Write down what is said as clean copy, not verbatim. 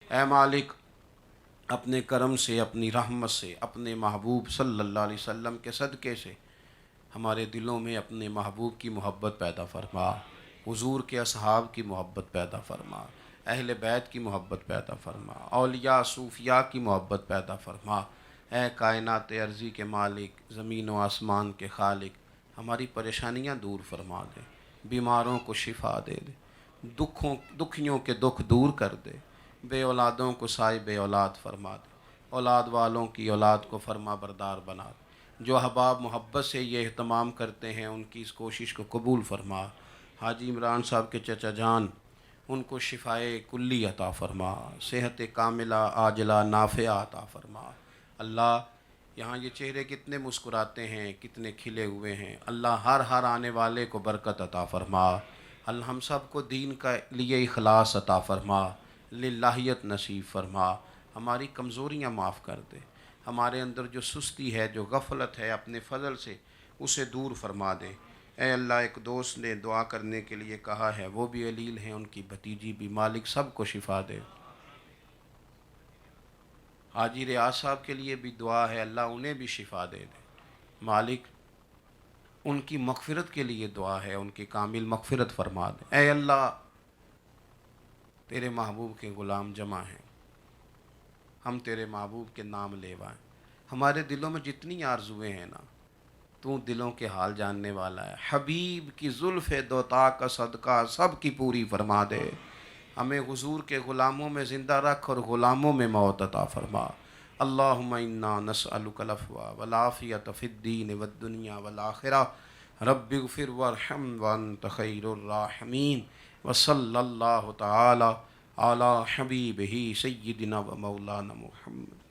اے مالک اپنے کرم سے، اپنی رحمت سے، اپنے محبوب صلی اللہ علیہ وسلم کے صدقے سے ہمارے دلوں میں اپنے محبوب کی محبت پیدا فرما، حضور کے اصحاب کی محبت پیدا فرما، اہل بیت کی محبت پیدا فرما، اولیاء صوفیاء کی محبت پیدا فرما۔ اے کائنات ارضی کے مالک، زمین و آسمان کے خالق، ہماری پریشانیاں دور فرما دے، بیماروں کو شفا دے دے، دکھیوں کے دکھ دور کر دے، بے اولادوں کو سائے بے اولاد فرما دے، اولاد والوں کی اولاد کو فرما بردار بنا دے، جو احباب محبت سے یہ اہتمام کرتے ہیں ان کی اس کوشش کو قبول فرما۔ حاجی عمران صاحب کے چچا جان، ان کو شفائے کلی عطا فرما، صحت کاملہ عاجلہ نافعہ عطا فرما۔ اللہ یہاں یہ چہرے کتنے مسکراتے ہیں، کتنے کھلے ہوئے ہیں، اللہ ہر آنے والے کو برکت عطا فرما۔ اللہ ہم سب کو دین کا لیے اخلاص عطا فرما، للہیت نصیب فرما، ہماری کمزوریاں معاف کر دے، ہمارے اندر جو سستی ہے، جو غفلت ہے، اپنے فضل سے اسے دور فرما دے۔ اے اللہ ایک دوست نے دعا کرنے کے لیے کہا ہے، وہ بھی علیل ہیں، ان کی بھتیجی بھی، مالک سب کو شفا دے۔ حاجی ریاض صاحب کے لیے بھی دعا ہے، اللہ انہیں بھی شفا دے دے، مالک ان کی مغفرت کے لیے دعا ہے، ان کی کامل مغفرت فرما دے۔ اے اللہ تیرے محبوب کے غلام جمع ہیں، ہم تیرے محبوب کے نام لیوائیں، ہمارے دلوں میں جتنی آرزویں ہیں نا، تو دلوں کے حال جاننے والا ہے، حبیب کی زلف دوتا کا صدقہ سب کی پوری فرما دے، ہمیں حضور کے غلاموں میں زندہ رکھ اور غلاموں میں موت عطا فرما۔ اللہم انا نسألک العفو والعافیۃ فی الدین والدنیا والآخرہ، رب اغفر وارحم وانت خیر الراحمین، وصلی اللہ تعالی علی حبیبہ سیدنا و مولانا محمد۔